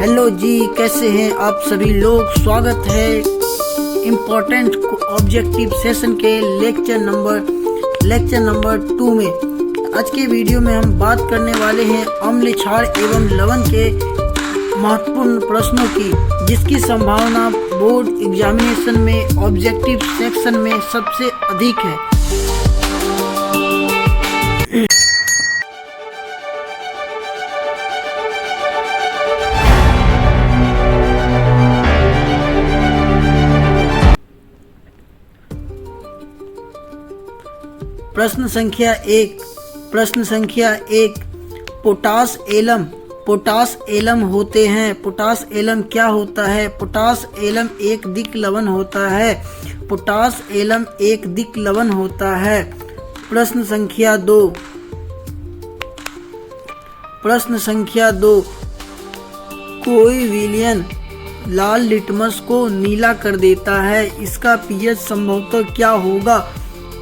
Hello जी, कैसे हैं आप सभी लोग। स्वागत है इम्पोर्टेंट ऑब्जेक्टिव सेशन के लेक्चर नंबर 2 में। आज के वीडियो में हम बात करने वाले हैं अम्ल, क्षार एवं लवण के महत्वपूर्ण प्रश्नों की, जिसकी संभावना बोर्ड एग्जामिनेशन में ऑब्जेक्टिव सेक्शन में सबसे अधिक है। प्रश्न संख्या 1 पोटास एलम होते हैं। पोटास एलम क्या होता है? पोटास एलम एक दिक् लवण होता है। पोटास एलम एक दिक् लवण होता है। प्रश्न संख्या 2 कोई विलयन लाल लिटमस को नीला कर देता है, इसका पीएच संभवतः क्या होगा?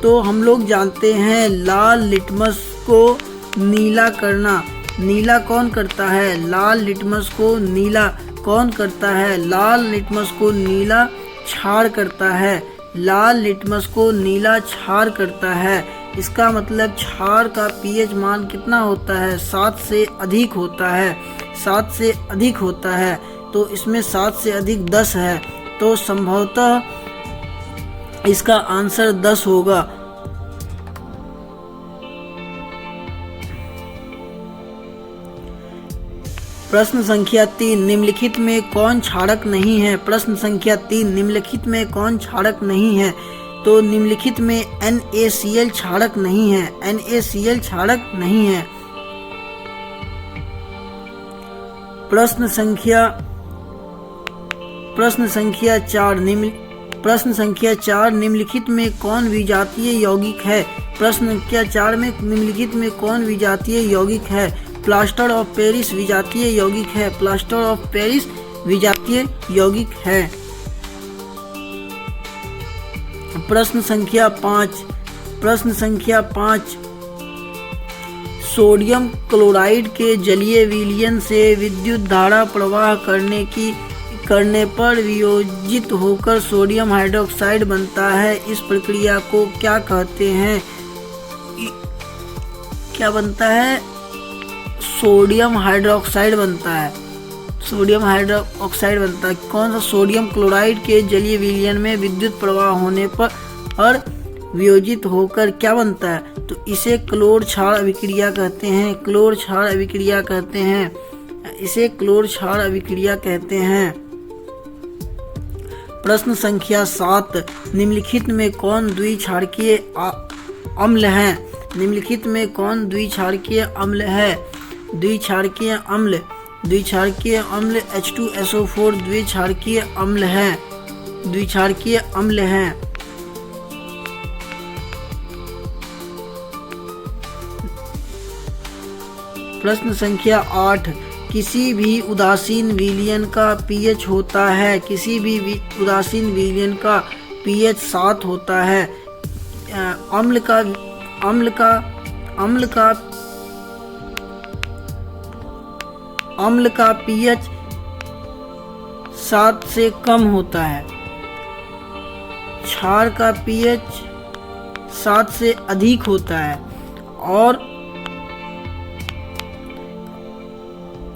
तो हम लोग जानते हैं लाल लिटमस को नीला करना। नीला कौन करता है? लाल लिटमस को नीला कौन करता है? लाल लिटमस को नीला क्षार करता है। लाल लिटमस को नीला क्षार करता है। इसका मतलब क्षार का पीएच मान कितना होता है? 7 से अधिक होता है। 7 से अधिक होता है, तो इसमें 7 से अधिक 10 है, तो संभवतः इसका आंसर 10 होगा। प्रश्न संख्या 3 निम्नलिखित में कौन क्षारक नहीं है? प्रश्न संख्या 3 निम्नलिखित में कौन क्षारक नहीं है? तो निम्नलिखित में NaCl क्षारक नहीं है। NaCl क्षारक नहीं है। प्रश्न संख्या 4 निम्नलिखित में कौन विजातीय यौगिक है? प्रश्न संख्या 4 में निम्नलिखित में कौन विजातीय यौगिक है? प्लास्टर ऑफ पेरिस विजातीय यौगिक है। प्लास्टर ऑफ पेरिस विजातीय यौगिक है। प्रश्न संख्या 5 सोडियम क्लोराइड के जलीय विलयन से विद्युत धारा प्रवाह करने पर वियोजित होकर सोडियम हाइड्रोक्साइड बनता है। इस प्रक्रिया को क्या कहते हैं? क्या बनता है? सोडियम हाइड्रोक्साइड बनता है। सोडियम हाइड्रोक्साइड बनता है। कौन सा? सोडियम क्लोराइड के जलीय विलयन में विद्युत प्रवाह होने पर वियोजित होकर क्या बनता है? तो इसे क्लोर क्षार अभिक्रिया कहते हैं। क्लोर क्षार अभिक्रिया कहते हैं। इसे क्लोर क्षार अभिक्रिया कहते हैं। प्रश्न संख्या 7 निम्नलिखित में कौन द्विक्षारकीय अम्ल है? निम्नलिखित में कौन द्विक्षारकीय अम्ल है? द्विक्षारकीय अम्ल H2SO4 द्विक्षारकीय अम्ल है। प्रश्न संख्या 8 किसी भी उदासीन विलयन का पीएच होता है। किसी भी उदासीन विलयन का पीएच 7 होता है। अम्ल का पीएच 7 से कम होता है। क्षार का पीएच 7 से अधिक होता है। और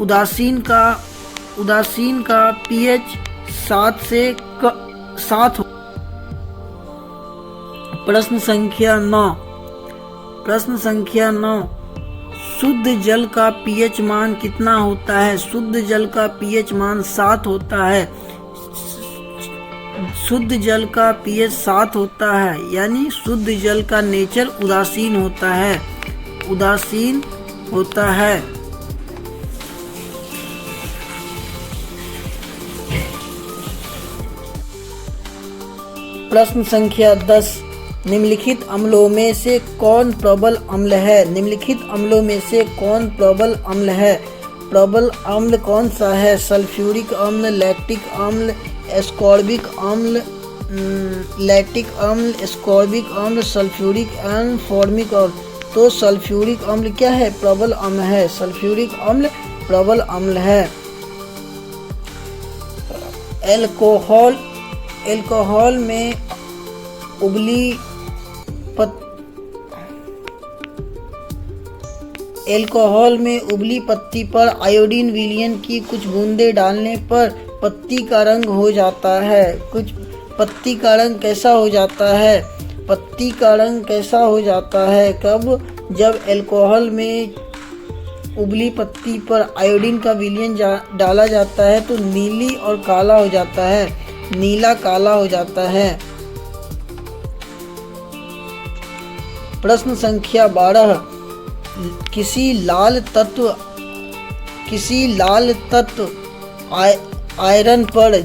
उदासीन का पीएच 7 से 7 हो। प्रश्न संख्या 9 शुद्ध जल का पीएच मान कितना होता है? शुद्ध जल का पीएच मान 7 होता है। शुद्ध जल का पीएच 7 होता है, यानी शुद्ध जल का नेचर उदासीन होता है। प्रश्न संख्या 10 निम्नलिखित अम्लों में से कौन प्रबल अम्ल है? निम्नलिखित अम्लों में से कौन प्रबल अम्ल है? प्रबल अम्ल कौन सा है? सल्फ्यूरिक अम्ल, लैक्टिक अम्ल, एस्कॉर्बिक अम्ल, सल्फ्यूरिक अम्ल, फॉर्मिक अम्ल। तो सल्फ्यूरिक अम्ल क्या है? प्रबल अम्ल है। सल्फ्यूरिक अम्ल प्रबल अम्ल है। एल्कोहल एल्कोहल में उबली पत्ती पर आयोडीन विलयन की कुछ बूंदें डालने पर पत्ती का रंग हो जाता है। पत्ती का रंग कैसा हो जाता है? पत्ती का रंग कैसा हो जाता है? कब? जब अल्कोहल में उबली पत्ती पर आयोडीन का विलयन डाला जाता है तो नीली और काला हो जाता है, नीला काला हो जाता है। प्रश्न संख्या 12, किसी लाल तत्व आयरन पर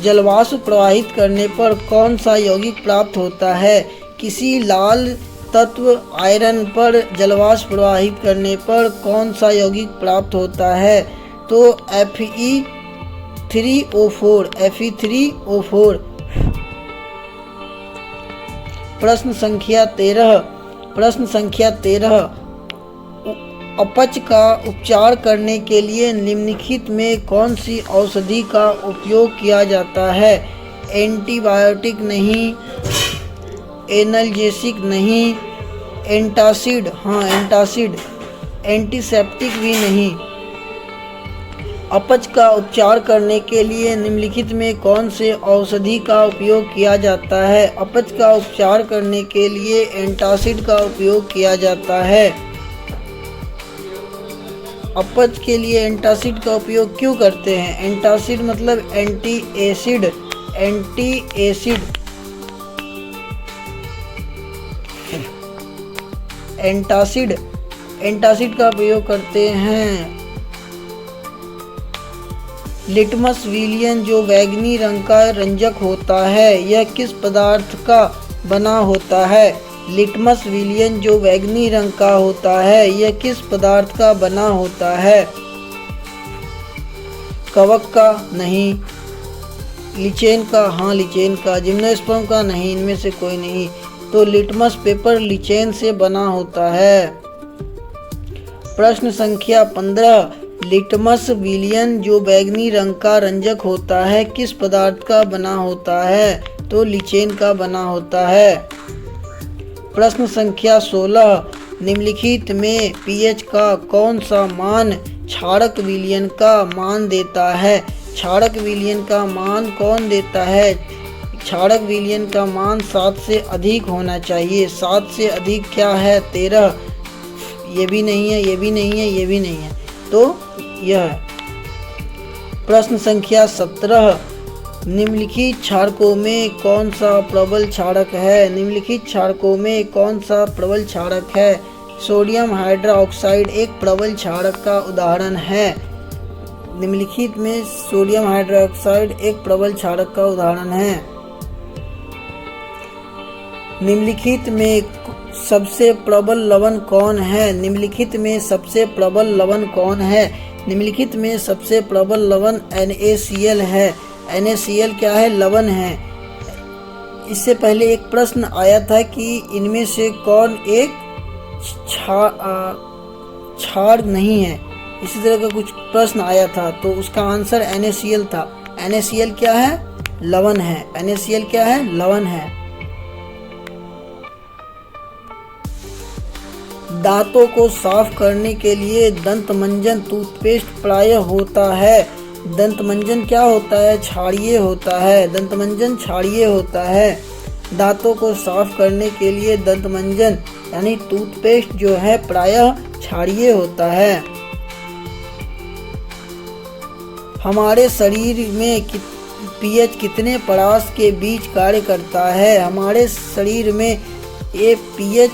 जलवाष्प प्रवाहित करने पर कौन सा यौगिक प्राप्त होता है? किसी लाल तत्व आयरन पर जलवाष्प प्रवाहित करने पर कौन सा यौगिक प्राप्त होता है? तो Fe3O4। प्रश्न संख्या 13, अपच का उपचार करने के लिए निम्नलिखित में कौन सी औषधि का उपयोग किया जाता है? एंटीबायोटिक नहीं, एनाल्जेसिक नहीं, एंटासिड, एंटीसेप्टिक भी नहीं। अपच का उपचार करने के लिए निम्नलिखित में कौन से औषधि का उपयोग किया जाता है? अपच का उपचार करने के लिए एंटासिड का उपयोग किया जाता है। अपच के लिए एंटासिड का उपयोग क्यों करते हैं? एंटासिड मतलब एंटी एसिड। एंटासिड का उपयोग करते हैं। लिटमस विलयन जो बैंगनी रंग का रंजक होता है, यह किस पदार्थ का बना होता है? लिटमस विलयन जो बैंगनी रंग का होता है, यह किस पदार्थ का बना होता है? कवक का? नहीं। लिचेन का? हाँ, लिचेन का। जिम्नोस्पर्म का? नहीं, इनमें से कोई नहीं। तो लिटमस पेपर लिचेन से बना होता है। प्रश्न संख्या 15, लिटमस विलयन जो बैंगनी रंग का रंजक होता है, किस पदार्थ का बना होता है? तो लिचेन का बना होता है। प्रश्न संख्या 16, निम्नलिखित में पीएच का कौन सा मान क्षारक विलयन का मान देता है? क्षारक विलयन का मान कौन देता है? क्षारक विलयन का मान 7 से अधिक होना चाहिए। 7 से अधिक क्या है? 13। ये भी नहीं है, ये भी नहीं है, ये भी नहीं है, तो यह है। प्रश्न संख्या 17, निम्नलिखित क्षारकों में कौन सा प्रबल क्षारक है? निम्नलिखित क्षारकों में कौन सा प्रबल क्षारक है? सोडियम हाइड्रोक्साइड एक प्रबल क्षारक का उदाहरण है। निम्नलिखित में सोडियम हाइड्रोक्साइड एक प्रबल क्षारक का उदाहरण है। निम्नलिखित में सबसे प्रबल लवण कौन है? निम्नलिखित में सबसे प्रबल लवण कौन है? निम्नलिखित में सबसे प्रबल लवण NaCl है। NaCl क्या है? लवण है। इससे पहले एक प्रश्न आया था कि इनमें से कौन एक क्षार नहीं है, इसी तरह का कुछ प्रश्न आया था, तो उसका आंसर NaCl था। NaCl क्या है? लवण है। NaCl क्या है? लवण है। दांतों को साफ करने के लिए दंतमंजन टूथपेस्ट प्रायः होता है। दंतमंजन क्या होता है? क्षारीय होता है। दंतमंजन क्षारीय होता है। दांतों को साफ करने के लिए दंतमंजन यानी टूथपेस्ट जो है प्रायः क्षारीय होता है। हमारे शरीर में पीएच कितने परास के बीच कार्य करता है? हमारे शरीर में ये पीएच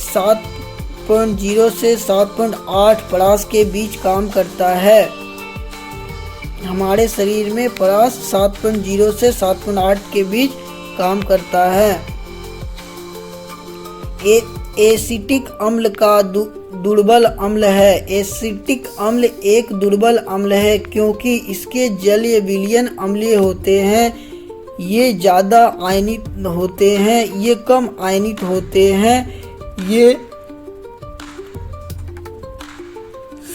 7.0 से 7.8 परास के बीच काम करता है। हमारे शरीर में परास 7.0 से 7.8 के बीच काम करता है। एसिटिक अम्ल का दुर्बल अम्ल है। एसिटिक अम्ल एक दुर्बल अम्ल है क्योंकि इसके जलीय विलयन अम्लीय होते हैं। ये ज़्यादा आयनित होते हैं, ये कम आयनित होते हैं। ये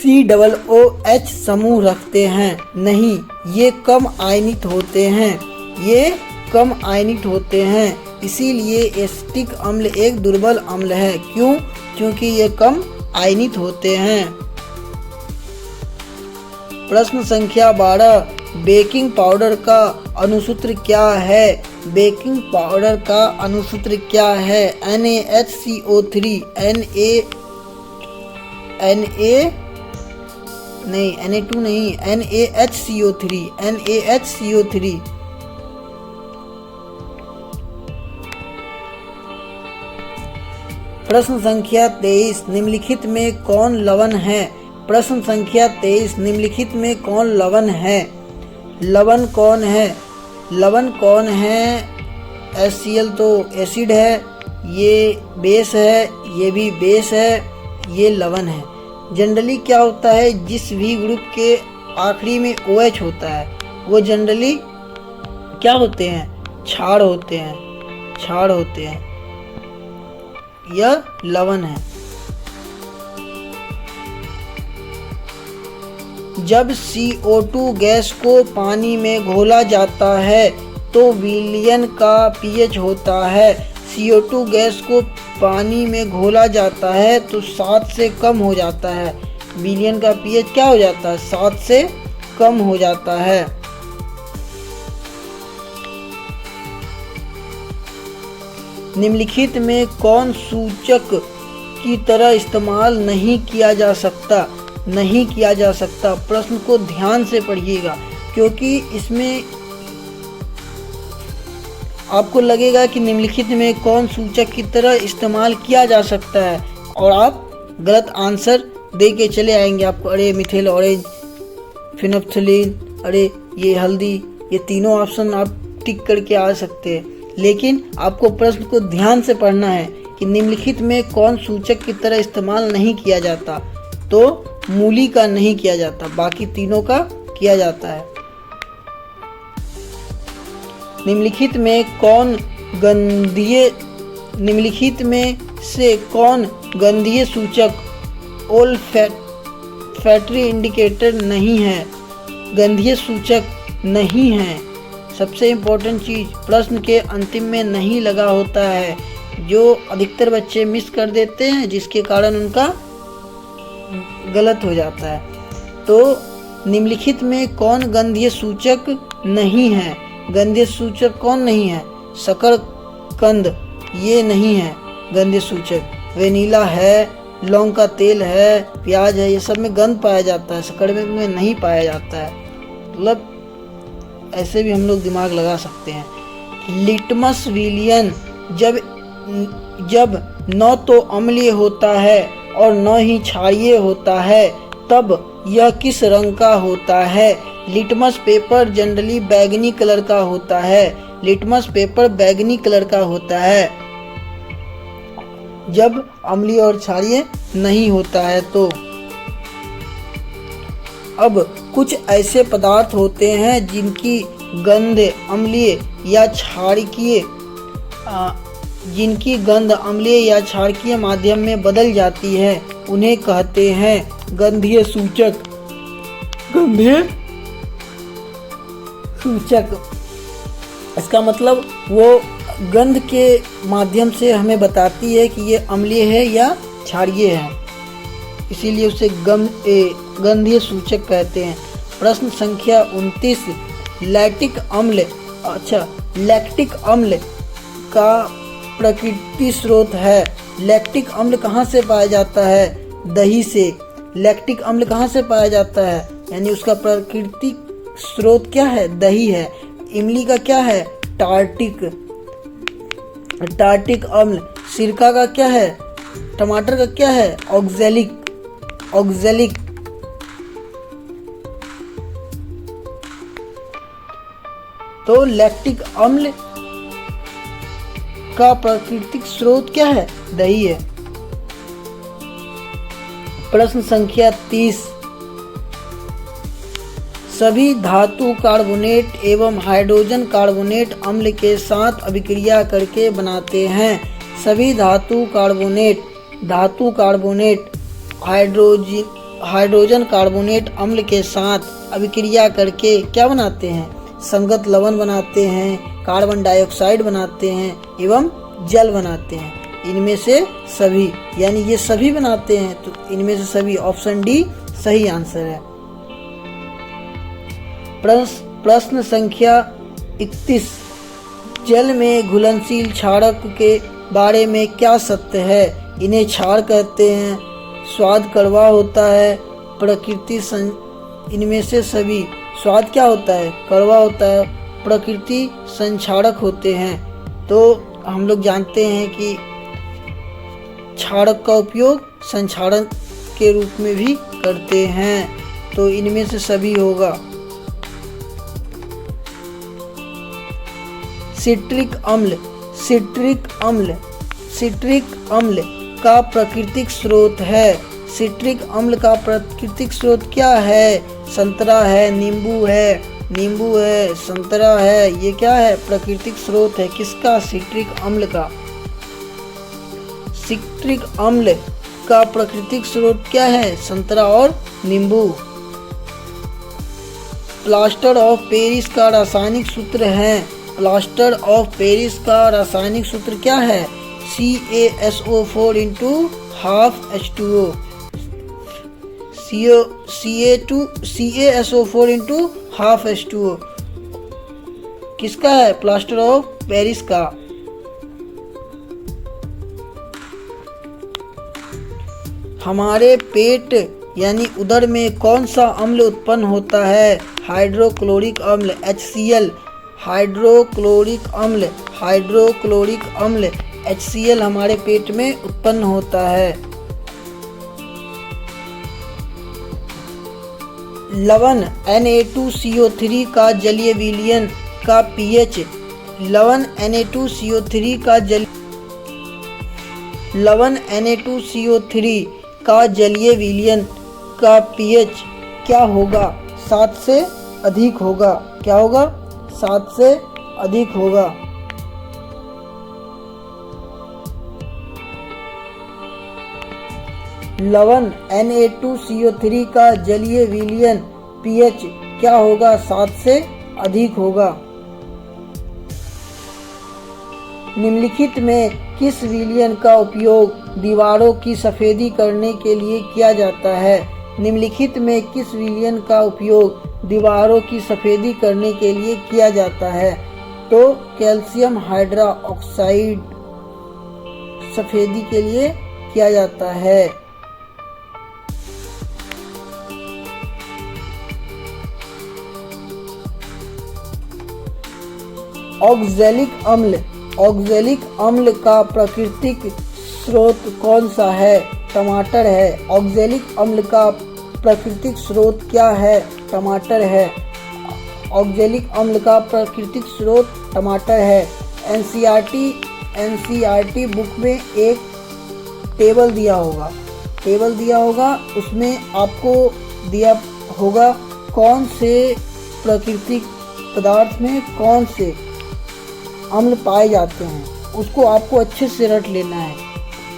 COOH समूह रखते हैं? नहीं, ये कम आयनित होते हैं, ये कम आयनित होते हैं। इसीलिए एसिटिक अम्ल एक दुर्बल अम्ल है। क्यों? क्योंकि ये कम आयनित होते हैं। प्रश्न संख्या 12, बेकिंग पाउडर का अणुसूत्र क्या है? बेकिंग पाउडर का अणुसूत्र क्या है? NaHCO3, Na2 नहीं, NaHCO3। प्रश्न संख्या 23, निम्नलिखित में कौन लवण है? प्रश्न संख्या 23, निम्नलिखित में कौन लवण है? लवण कौन है? लवण कौन है? HCl तो एसिड है, ये बेस है, ये भी बेस है, ये लवण है। जनरली क्या होता है, जिस भी ग्रुप के आखिरी में OH होता है वो जनरली क्या होते हैं? क्षार होते हैं, क्षार होते हैं। यह लवण है। जब CO2 गैस को पानी में घोला जाता है तो विलयन का pH होता है। CO2 गैस को पानी में घोला जाता है तो 7 से कम हो जाता है। विलयन का pH क्या हो जाता है? 7 से कम हो जाता है। निम्नलिखित में कौन सूचक की तरह इस्तेमाल नहीं किया जा सकता? नहीं किया जा सकता। प्रश्न को ध्यान से पढ़िएगा, क्योंकि इसमें आपको लगेगा कि निम्नलिखित में कौन सूचक की तरह इस्तेमाल किया जा सकता है और आप गलत आंसर दे के चले आएंगे। आपको अरे मिथाइल ऑरेंज, फिनोप्थलीन, अरे ये हल्दी, ये तीनों ऑप्शन आप टिक करके आ सकते हैं। लेकिन आपको प्रश्न को ध्यान से पढ़ना है कि निम्नलिखित में कौन सूचक की तरह इस्तेमाल नहीं किया जाता। तो मूली का नहीं किया जाता, बाकी तीनों का किया जाता है। निम्नलिखित में से कौन गंधीय सूचक ओल्फैक्टरी इंडिकेटर नहीं है? गंधीय सूचक नहीं है। सबसे इम्पोर्टेंट चीज़ प्रश्न के अंतिम में नहीं लगा होता है, जो अधिकतर बच्चे मिस कर देते हैं, जिसके कारण उनका गलत हो जाता है। तो निम्नलिखित में कौन गंधीय सूचक नहीं है? गंधीय सूचक कौन नहीं है? शकरकंद, ये नहीं है गंधीय सूचक। वेनिला है, लौंग का तेल है, प्याज है, ये सब में गंध पाया जाता है, शक्कर में नहीं पाया जाता है। मतलब ऐसे भी हम लोग दिमाग लगा सकते हैं। लिटमस विलयन जब न तो अम्लीय होता है और न ही क्षारीय होता है, तब यह किस रंग का होता है? लिटमस पेपर जनरली बैंगनी कलर का होता है। लिटमस पेपर बैंगनी कलर का होता है जब अम्लीय और क्षारीय नहीं होता है। तो अब कुछ ऐसे पदार्थ होते हैं जिनकी गंध अम्लीय या क्षारकीय माध्यम में बदल जाती है, उन्हें कहते हैं गंधीय सूचक। गंधीय सूचक, इसका मतलब वो गंध के माध्यम से हमें बताती है कि ये अम्लीय है या क्षारीय है, इसीलिए उसे गंधीय सूचक कहते हैं। प्रश्न संख्या 29, लैक्टिक अम्ल का प्रकृति स्रोत है। लैक्टिक अम्ल कहाँ से पाया जाता है? दही से। लैक्टिक अम्ल कहाँ से पाया जाता है? यानी उसका प्राकृतिक स्रोत क्या है? दही है। इमली का क्या है? टार्टिक अम्ल। सिरका का क्या है? टमाटर का क्या है? ऑक्जेलिक। तो लैक्टिक अम्ल का प्राकृतिक स्रोत क्या है? दही है। प्रश्न संख्या 30, सभी धातु कार्बोनेट एवं हाइड्रोजन कार्बोनेट अम्ल के साथ अभिक्रिया करके बनाते हैं। सभी धातु कार्बोनेट हाइड्रोजन कार्बोनेट अम्ल के साथ अभिक्रिया करके क्या बनाते हैं? संगत लवण बनाते हैं, कार्बन डाइऑक्साइड बनाते हैं एवं जल बनाते हैं। इनमें से सभी, यानी ये सभी बनाते हैं, तो इनमें से सभी, ऑप्शन डी सही आंसर है। प्रश्न संख्या 31, जल में घुलनशील क्षारक के बारे में क्या सत्य है? इन्हें क्षार कहते हैं, स्वाद कड़वा होता है, इनमें से सभी, स्वाद क्या होता है? कड़वा होता है, प्रकृति संक्षारक होते हैं। तो हम लोग जानते हैं कि क्षारक का उपयोग संक्षारक के रूप में भी करते हैं, तो इनमें से सभी होगा। सिट्रिक अम्ल का प्राकृतिक स्रोत है। सिट्रिक अम्ल का प्राकृतिक स्रोत क्या है? संतरा है, नींबू है, संतरा है, ये क्या है? प्राकृतिक स्रोत है। किसका? सिट्रिक अम्ल का। सिट्रिक अम्ल का प्राकृतिक स्रोत क्या है? संतरा और नींबू। प्लास्टर ऑफ पेरिस का रासायनिक सूत्र है। प्लास्टर ऑफ पेरिस का रासायनिक सूत्र क्या है? CaSO4 × ½ H2O। CaSO4 × ½ H2O किसका है? प्लास्टर ऑफ पेरिस का। हमारे पेट यानी उदर में कौन सा अम्ल उत्पन्न होता है? हाइड्रोक्लोरिक अम्ल HCl। हाइड्रोक्लोरिक अम्ल HCl हमारे पेट में उत्पन्न होता है। लवण Na2CO3 का जलीय विलयन का pH। लवण Na2CO3 का जलीय विलयन का pH क्या होगा? 7 से अधिक होगा। क्या होगा? 7 से अधिक होगा। लवण Na2CO3 का जलीय विलयन pH क्या होगा? 7 से अधिक होगा। निम्नलिखित में किस विलयन का उपयोग दीवारों की सफेदी करने के लिए किया जाता है? निम्नलिखित में किस विलयन का उपयोग दीवारों की सफेदी करने के लिए किया जाता है? तो कैल्शियम हाइड्रोक्साइड सफेदी के लिए किया जाता है। ऑक्जेलिक अम्ल का प्राकृतिक स्रोत कौन सा है? टमाटर है। ऑक्जेलिक अम्ल का प्राकृतिक स्रोत क्या है? टमाटर है। ऑक्जेलिक अम्ल का प्राकृतिक स्रोत टमाटर है। एनसीईआरटी बुक में एक टेबल दिया होगा, उसमें आपको दिया होगा कौन से प्राकृतिक पदार्थ में कौन से अम्ल पाए जाते हैं, उसको आपको अच्छे से रट लेना है,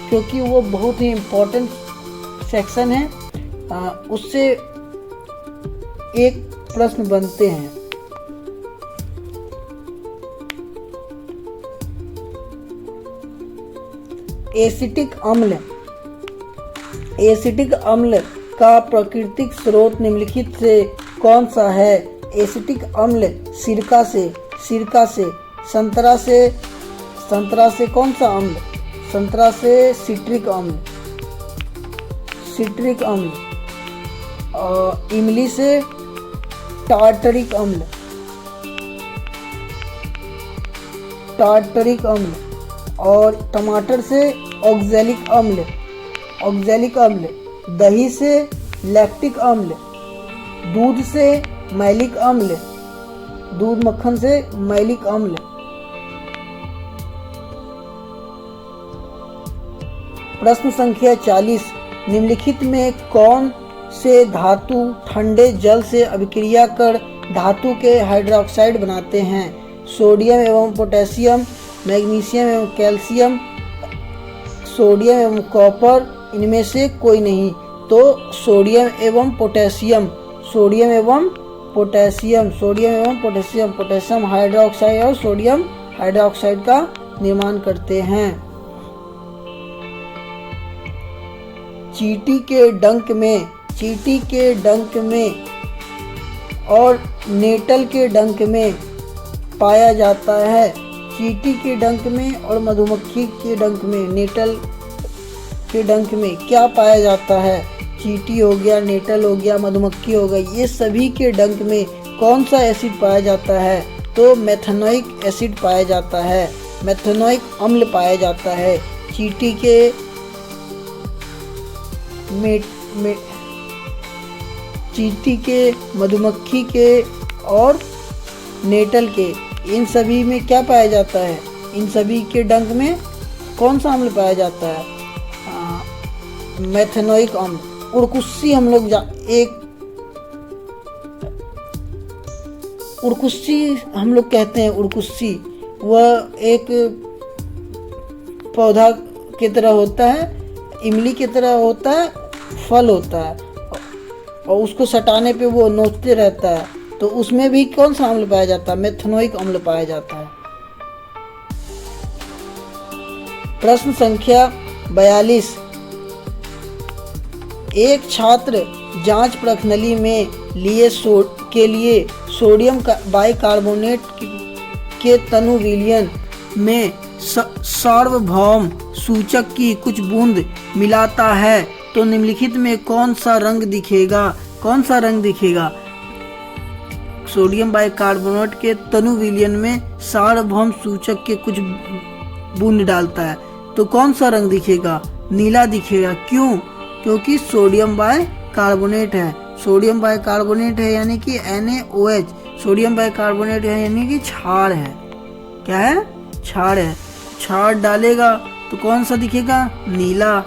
क्योंकि वो बहुत ही इम्पोर्टेंट सेक्शन है। उससे एक प्रश्न बनते हैं। एसिटिक अम्ल का प्राकृतिक स्रोत निम्नलिखित से कौन सा है? एसिटिक अम्ल सिरका से। संतरा से कौन सा अम्ल? संतरा से सिट्रिक अम्ल। इमली से टार्टरिक अम्ल और टमाटर से ऑक्जेलिक अम्ल। दही से लैक्टिक अम्ल। दूध से मैलिक अम्ल। दूध मक्खन से मैलिक अम्ल। प्रश्न संख्या 40, निम्नलिखित में कौन से धातु ठंडे जल से अभिक्रिया कर धातु के हाइड्रोक्साइड बनाते हैं? सोडियम एवं पोटेशियम, मैग्नीशियम एवं कैल्शियम, सोडियम एवं कॉपर, इनमें से कोई नहीं। तो सोडियम एवं पोटेशियम, सोडियम एवं पोटेशियम, सोडियम एवं पोटेशियम, पोटेशियम हाइड्रोक्साइड और सोडियम हाइड्रोक्साइड का निर्माण करते हैं। चींटी के डंक में, चींटी के डंक में और नेटल के डंक में पाया जाता है। चींटी के डंक में और मधुमक्खी के डंक में, नेटल के डंक में क्या पाया जाता है? चींटी हो गया, नेटल हो गया, मधुमक्खी हो गई, ये सभी के डंक में कौन सा एसिड पाया जाता है? तो मेथनोइक एसिड पाया जाता है, मेथनोइक अम्ल पाया जाता है। चींटी के चींटी के, मधुमक्खी के और नेटल के, इन सभी में क्या पाया जाता है? इन सभी के डंक में कौन सा अम्ल पाया जाता है? मेथनोइक अम्ल। उड़कुस्सी हम लोग उड़कुस्सी हम लोग कहते हैं। उड़कुस्सी वह एक पौधा की तरह होता है, इमली की तरह होता है, फल होता है और उसको सटाने पे वो नोचते रहता है, तो उसमें भी कौन सा अम्ल पाया जाता है? मेथनोइक अम्ल पाया जाता है। प्रश्न संख्या 42। एक छात्र जांच प्रश्नावली में के लिए सोडियम बाइकार्बोनेट के तनु विलयन में सार्वभौम सूचक की कुछ बूंद मिलाता है तो निम्नलिखित में कौन सा रंग दिखेगा? कौन सा रंग दिखेगा? सोडियम बाइकार्बोनेट के तनु विलयन में सार्वभौम सूचक के कुछ बूंद डालता है तो कौन सा रंग दिखेगा? नीला दिखेगा। क्यों? क्योंकि सोडियम बाइकार्बोनेट है, सोडियम बाइकार्बोनेट है यानी कि NaOH, सोडियम बाइकार्बोनेट है यानी कि क्षार है। क्या है? क्षार है। क्षार डालेगा तो कौन सा दिखेगा? नीला।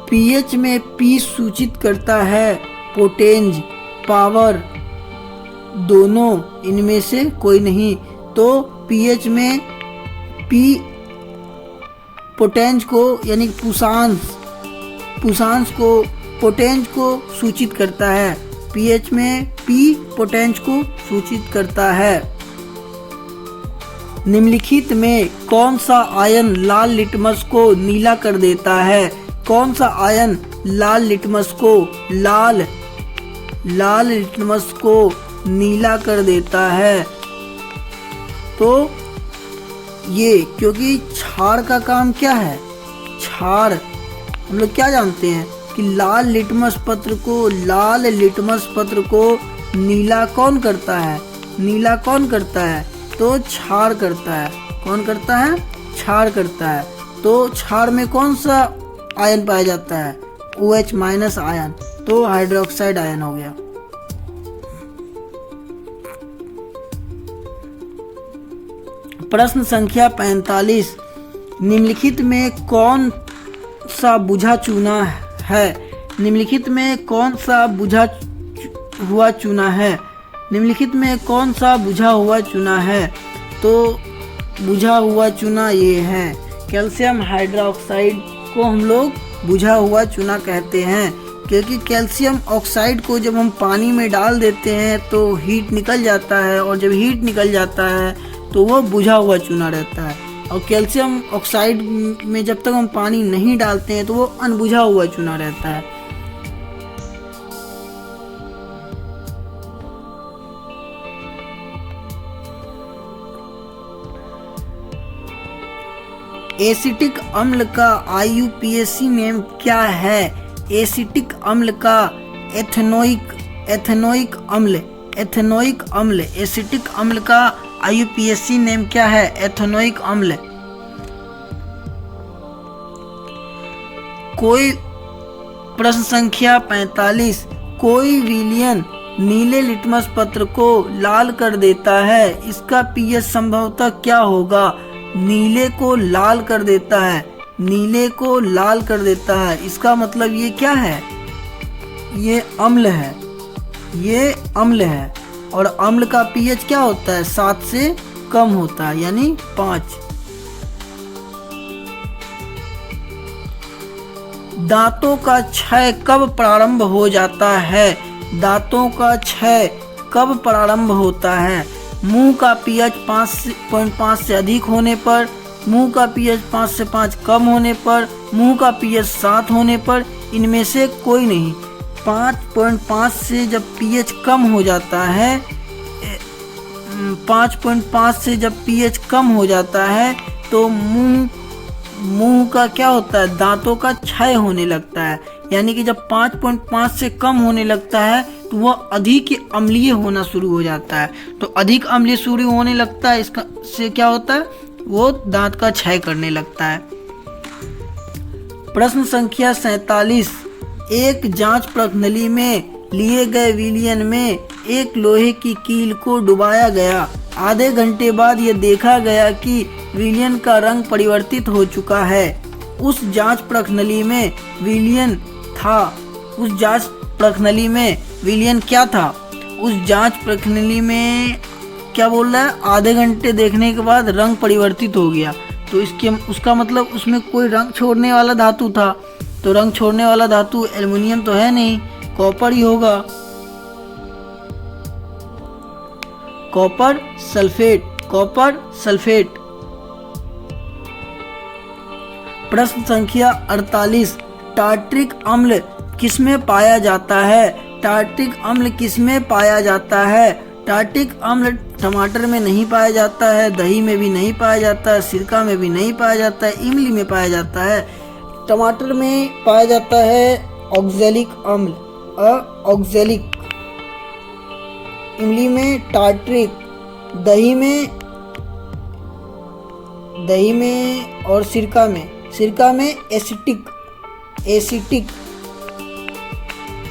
पीएच में P सूचित करता है पोटेंज, पावर, दोनों, इनमें से कोई नहीं। तो पीएच में P पोटेंज को यानी पुषांश को, पोटेंज को सूचित करता है। पीएच में P पोटेंज को सूचित करता है। निम्नलिखित में कौन सा आयन लाल लिटमस को नीला कर देता है? कौन सा आयन लाल लिटमस को नीला कर देता है? तो ये, क्योंकि क्षार का काम क्या है? क्षार हम लोग क्या जानते हैं कि लाल लिटमस पत्र को नीला कौन करता है? नीला कौन करता है? तो क्षार करता है। कौन करता है? क्षार करता है। तो क्षार में कौन सा आयन पाया जाता है? OH- आयन, तो हाइड्रोक्साइड आयन हो गया। प्रश्न संख्या 45। निम्नलिखित में कौन सा बुझा चूना है? निम्नलिखित में कौन सा बुझा हुआ चूना है? निम्नलिखित में कौन सा बुझा हुआ चूना है? तो बुझा हुआ चूना ये है, कैल्शियम हाइड्रोक्साइड को हम लोग बुझा हुआ चूना कहते हैं, क्योंकि कैल्शियम ऑक्साइड को जब हम पानी में डाल देते हैं तो हीट निकल जाता है, और जब हीट निकल जाता है तो वो बुझा हुआ चूना रहता है। और कैल्शियम ऑक्साइड में जब तक हम पानी नहीं डालते हैं तो वो अनबुझा हुआ चूना रहता है। एसिटिक अम्ल का IUPAC नेम क्या है? एसिटिक अम्ल का एथेनोइक अम्ल। एसिटिक अम्ल का IUPAC नेम क्या है? एथेनोइक अम्ल। कोई प्रश्न संख्या 45। कोई विलयन नीले लिटमस पत्र को लाल कर देता है, इसका पीएच संभवतः क्या होगा? नीले को लाल कर देता है, नीले को लाल कर देता है, इसका मतलब ये क्या है? ये अम्ल है, ये अम्ल है। और अम्ल का पीएच क्या होता है? 7 से कम होता है, यानी 5। दांतों का क्षय कब प्रारंभ हो जाता है? दांतों का क्षय कब प्रारंभ होता है? मुंह का पीएच 5.5 से अधिक होने पर, मुंह का पीएच 5 से 5 कम होने पर, मुंह का पीएच 7 होने पर, इनमें से कोई नहीं। 5.5 से जब पीएच कम हो जाता है, 5.5 से जब पीएच कम हो जाता है तो मुंह का क्या होता है? दांतों का क्षय होने लगता है। यानी कि जब 5.5 से कम होने लगता है तो वह अधिक अम्लीय होना शुरू हो जाता है। तो अधिक अम्लीय शुरू होने लगता है, इसका से क्या होता है? वो दांत का क्षय करने लगता है। प्रश्न संख्या 47। एक जांच प्रणाली में लिए गए विलयन में एक लोहे की कील को डुबाया गया। आधे घंटे बाद यह देखा गया कि विलयन का रंग परिवर्तित हो चुका है। उस जांच प्रणाली में विलयन था। उस जांच प्रणाली में विलयन क्या था? उस जांच प्रणाली में क्या बोल रहा है? आधे घंटे देखने के बाद रंग परिवर्तित हो गया। तो उसका मतलब उसमें कोई रंग छोड़ने वाला धातु था। तो रंग छोड़ने वाला धातु एल्युमिनियम तो है नहीं, कॉपर ही होगा। Copper sulphate, copper sulphate. प्रश्न संख्या 48। टार्ट्रिक अम्ल किसमें पाया जाता है? टार्ट्रिक अम्ल किसमें पाया जाता है? टार्ट्रिक अम्ल टमाटर में नहीं पाया जाता है, दही में भी नहीं पाया जाता है, सिरका में भी नहीं पाया जाता है, इमली में पाया जाता है। टमाटर में पाया जाता है ऑक्जेलिक अम्ल, ऑक्जेलिक। इमली में टार्ट्रिक, दही में और सिरका में एसिटिक,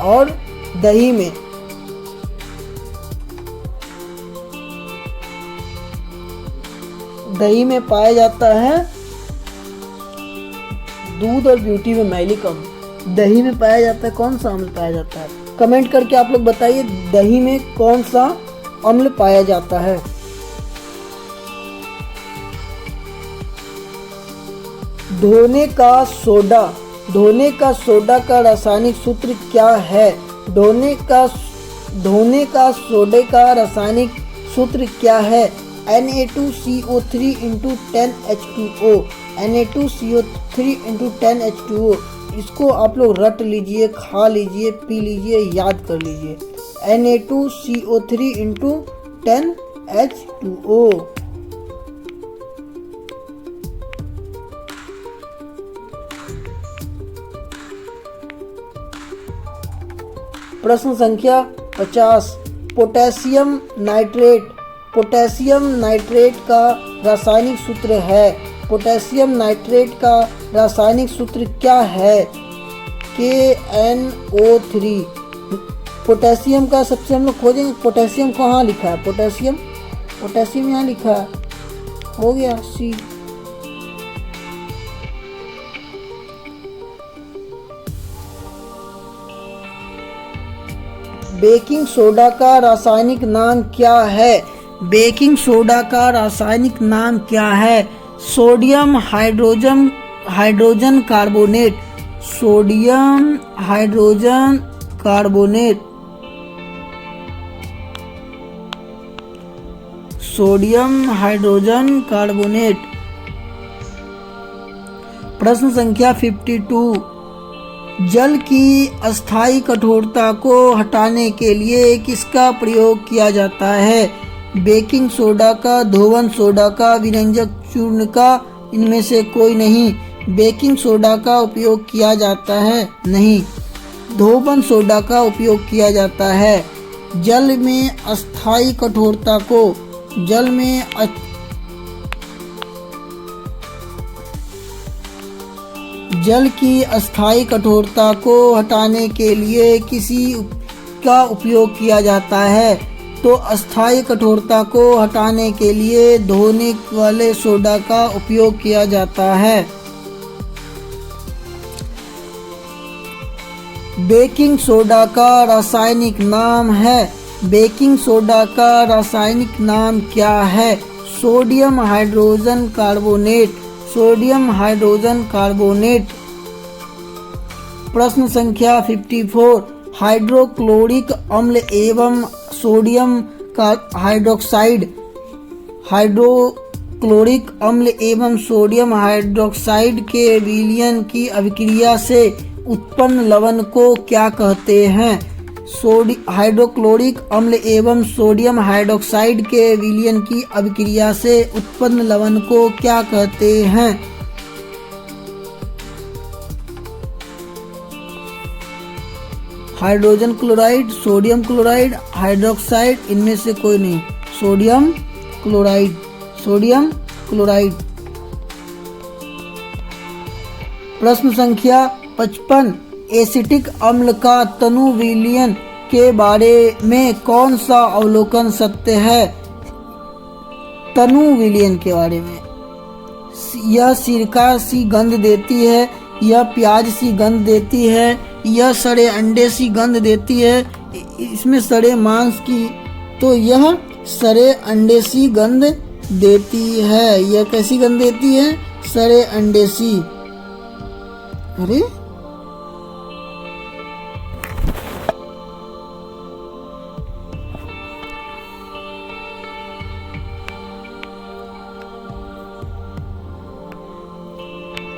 और दही में पाया जाता है दूध और ब्यूटी में मैलिक अम्ल। दही में पाया जाता है कौन सा अम्ल पाया जाता है? कमेंट करके आप लोग बताइए दही में कौन सा अम्ल पाया जाता है। धोने का सोडा का रासायनिक सूत्र क्या है? धोने का सोडे का रासायनिक सूत्र क्या है? Na2CO3 × 10H2O, Na2CO3 × 10H2O। इसको आप लोग रट लीजिए, खा लीजिए, पी लीजिए, याद कर लीजिए। Na2CO3 × 10H2O। प्रश्न संख्या 50। पोटेशियम नाइट्रेट का रासायनिक सूत्र है। पोटेशियम नाइट्रेट का रासायनिक सूत्र क्या है? KNO3। पोटेशियम का सबसे हम लोग खोजेंगे, पोटेशियम कहाँ लिखा है? पोटेशियम यहाँ लिखा है, हो गया C। बेकिंग सोडा का रासायनिक नाम क्या है? बेकिंग सोडा का रासायनिक नाम क्या है? Sodium hydrogen carbonate, sodium hydrogen carbonate, sodium hydrogen carbonate. प्रश्न संख्या 52। जल की अस्थायी कठोरता को हटाने के लिए किसका प्रयोग किया जाता है? बेकिंग सोडा का, धोवन सोडा का, विरंजक चूर्ण का, इनमें से कोई नहीं। बेकिंग सोडा का उपयोग किया जाता है नहीं, धोवन सोडा का उपयोग किया जाता है। जल में अस्थायी कठोरता को, जल की अस्थायी कठोरता को हटाने के लिए किसी का उपयोग किया जाता है? तो अस्थायी कठोरता को हटाने के लिए धोने वाले सोडा का उपयोग किया जाता है। बेकिंग सोडा का रासायनिक नाम है। बेकिंग सोडा का रासायनिक नाम क्या है? Sodium hydrogen carbonate, sodium hydrogen carbonate. प्रश्न संख्या 54, हाइड्रोक्लोरिक अम्ल एवं सोडियम का हाइड्रोक्लोरिक अम्ल एवं सोडियम हाइड्रोक्साइड के विलयन की अभिक्रिया से उत्पन्न लवण को क्या कहते हैं? हाइड्रोक्लोरिक अम्ल एवं सोडियम हाइड्रोक्साइड के विलयन की अभिक्रिया से उत्पन्न लवण को क्या कहते हैं? Hydrogen chloride, sodium chloride, hydroxide, इनमें से कोई नहीं। Sodium chloride, sodium chloride. प्रश्न संख्या 55, एसिटिक अम्ल का तनु विलयन के बारे में कौन सा अवलोकन सत्य है? तनु विलयन के बारे में, यह सिरका सी गंध देती है, यह प्याज सी गंध देती है, यह सड़े अंडे सी गंध देती है, इसमें सड़े मांस की, तो यह सड़े अंडे सी गंध देती है। यह कैसी गंध देती है? सड़े अंडे सी। अरे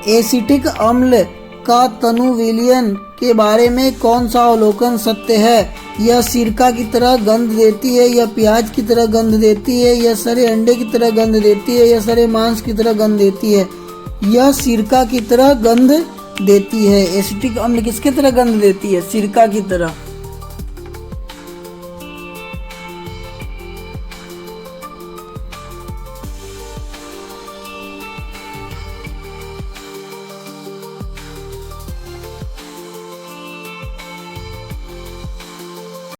एसिटिक अम्ल का तनु विलयन के बारे में कौन सा अवलोकन सत्य है? यह सिरका की तरह गंध देती है, यह प्याज की तरह गंध देती है, यह सड़े अंडे की तरह गंध देती है, यह सड़े मांस की तरह गंध देती है। यह सिरका की तरह गंध देती है। एसिटिक अम्ल किसकी तरह गंध देती है? सिरका की तरह।